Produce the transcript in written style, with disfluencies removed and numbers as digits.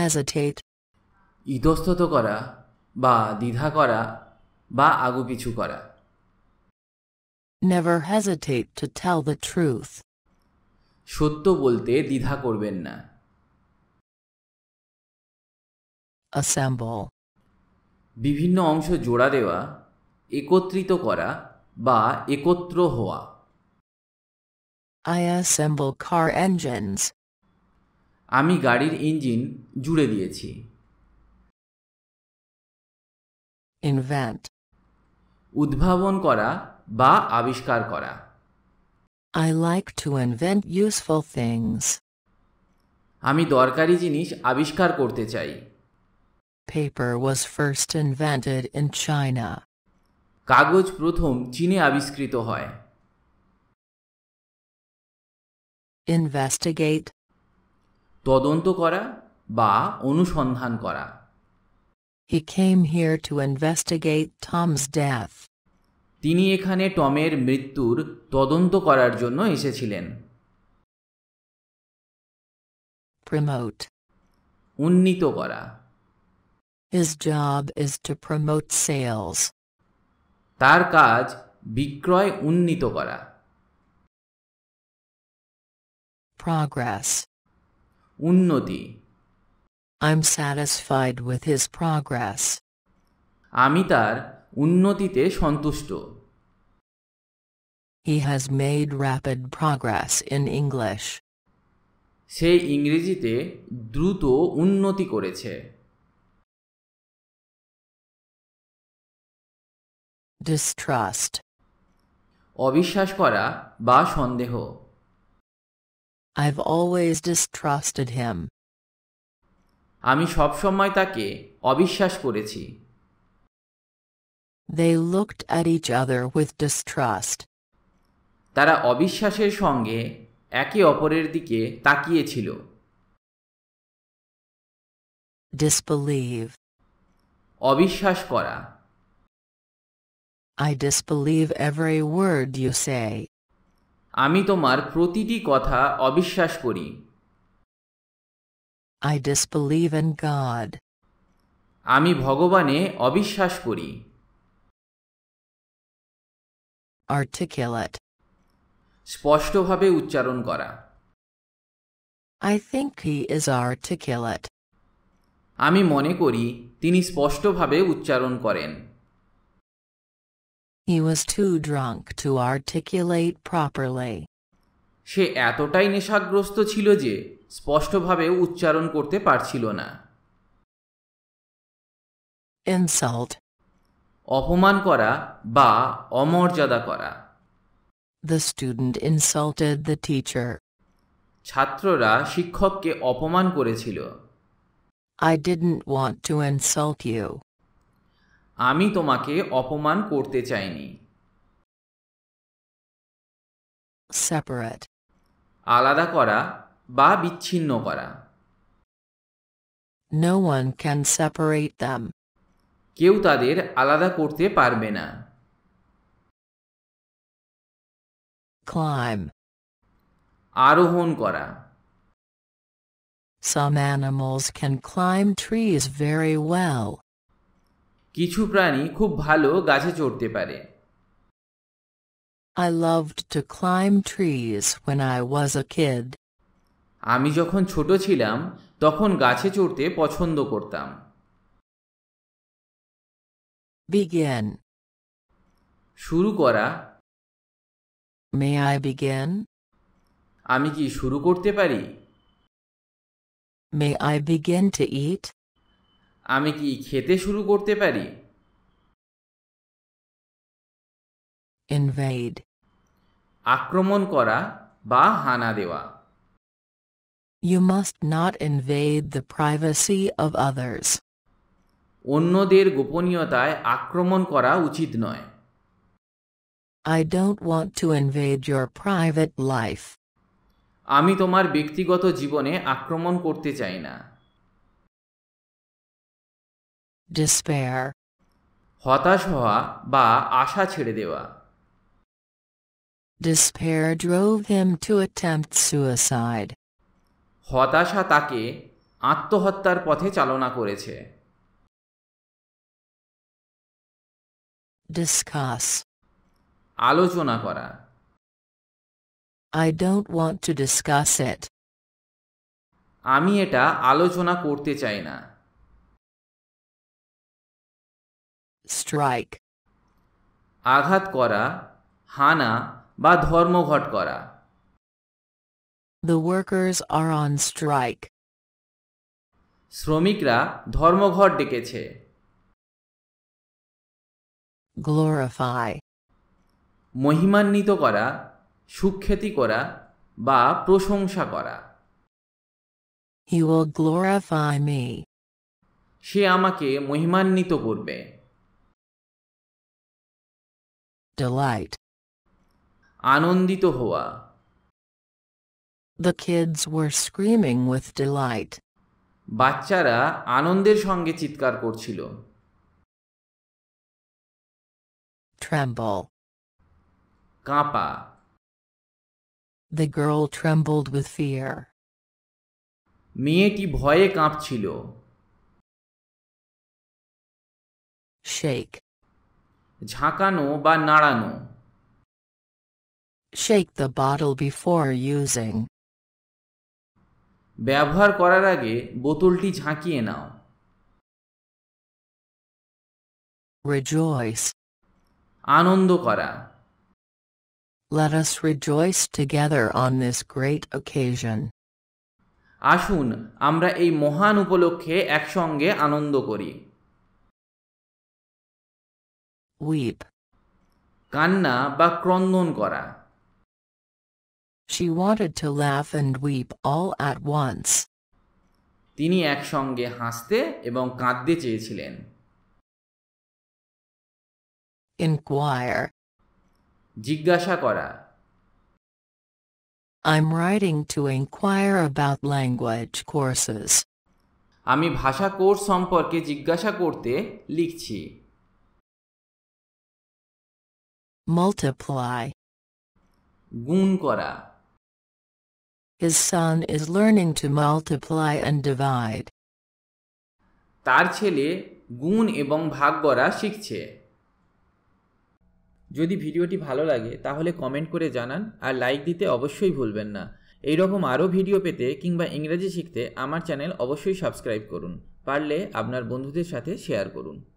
hesitate. ইতস্তত করা বা দ্বিধা করা বা আগুপিছু করা। Never hesitate to tell the truth. সত্য বলতে দ্বিধা করবেন না। Assemble. বিভিন্ন অংশ জোড়া দেওয়া, একত্রিত করা বা একত্র হওয়া। I assemble car engines. আমি গাড়ির ইঞ্জিন জুড়ে দিয়েছি। Invent. উদ্ভাবন করা বা আবিষ্কার করা। I like to invent useful things. আমি দরকারি জিনিস আবিষ্কার করতে চাই। Paper was first invented in China. কাগজ প্রথম চীনে আবিষ্কৃত হয়। Investigate. তদন্ত করা বা অনুসন্ধান করা। He came here to investigate Tom's death. তিনি এখানে টমের মৃত্যুর তদন্ত করার জন্য এসেছিলেন। Promote. উন্নীত করা। His job is to promote sales. তার কাজ বিক্রয় উন্নীত করা। Progress. উন্নতি। I'm satisfied with his progress. আমি তার উন্নতিতে সন্তুষ্ট। He has made rapid progress in English. সে ইংরেজিতে দ্রুত উন্নতি করেছে। Distrust. অবিশ্বাস করা বা সন্দেহ। I've always distrusted him. আমি সবসময় তাকে অবিশ্বাস করেছি। They looked at each other with distrust. তারা অবিশ্বাসের সঙ্গে একে অপরের দিকে তাকিয়েছিল। Disbelieve. অবিশ্বাস করা। I disbelieve every word you say. আমি তোমার প্রতিটি কথা অবিশ্বাস করি। I disbelieve in God. আমি ভগবানে অবিশ্বাস করি। Articulate. স্পষ্টভাবে উচ্চারণ করা। I think he is articulate. আমি মনে করি তিনি স্পষ্টভাবে উচ্চারণ করেন। He was too drunk to articulate properly. সে এতটাই নেশাগ্রস্ত ছিল যে স্পষ্টভাবে উচ্চারণ করতে পারছিল না। Insult. অপমান করা বা অমর্যাদা করা। The student insulted the teacher. ছাত্ররা শিক্ষককে অপমান করেছিল। I didn't want to insult you. আমি তোমাকে অপমান করতে চাইনি। Separate. আলাদা করা বা বিচ্ছিন্ন করা। No one can separate them. কেউ তাদের আলাদা করতে পারবে না। Climb. আরোহণ করা। Some animals can climb trees very well. কিছু প্রাণী খুব ভালো গাছে চড়তে পারে। I loved to climb trees when I was a kid. আমি যখন ছোট ছিলাম তখন গাছে চড়তে পছন্দ করতাম। Begin. শুরু করা। May I begin? আমি কি শুরু করতে পারি? May I begin to eat? আমি কি খেতে শুরু করতে পারি? Invade. আক্রমণ করা বা হানা দেওয়া। You must not invade the privacy of others. অন্যদের গোপনীয়তায় আক্রমণ করা উচিত নয়। I don't want to invade your private life. আমি তোমার ব্যক্তিগত জীবনে আক্রমণ করতে চাই না। Despair. হতাশ হওয়া বা আশা ছেড়ে দেওয়া। Despair drove him to attempt suicide. হতাশা তাকে আত্মহত্যার পথে চালনা করেছে। Discuss. আলোচনা করা। I don't want to discuss it. আমি এটা আলোচনা করতে চাই না। Strike. আঘাত করা, হানা বা ধর্মঘট করা। The workers are on strike. শ্রমিকরা ধর্মঘট ডেকেছে। Glorify. মহিমান্বিত করা, সুখ্যাতি করা বা প্রশংসা করা। He will glorify me. সে আমাকে মহিমান্বিত করবে। Delight. আনন্দিত হওয়া। The kids were screaming with delight. বাচ্চারা আনন্দের সঙ্গে চিৎকার করছিল। Tremble. Kanpa. The girl trembled with fear. মেয়েটি ভয়ে কাঁপছিল। Shake. ঝাঁকানো বা নাড়ানো। Shake the bottle before using. ব্যবহার করার আগে বোতলটি ঝাঁকিয়ে নাও। Rejoice. আনন্দ করা। Let us rejoice together on this great occasion. আসুন আমরা এই মহান উপলক্ষে একসঙ্গে আনন্দ করি। Weep. কান্না বা ক্রন্দন করা। She wanted to laugh and weep all at once. তিনি একসঙ্গে হাসতে এবং কাঁদতে চেয়েছিলেন। Inquire. জিজ্ঞাসা করা। I'm writing to inquire about language courses. আমি ভাষা কোর্স সম্পর্কে জিজ্ঞাসা করতে লিখছি। Multiply. গুণ করা। His son is learning to multiply and divide. তার ছেলে গুণ এবং ভাগ করা শিখছে। যদি ভিডিওটি ভালো লাগে তাহলে কমেন্ট করে জানান আর লাইক দিতে অবশ্যই ভুলবেন না। এই রকম আরও ভিডিও পেতে কিংবা ইংরেজি শিখতে আমার চ্যানেল অবশ্যই সাবস্ক্রাইব করুন। পারলে আপনার বন্ধুদের সাথে শেয়ার করুন।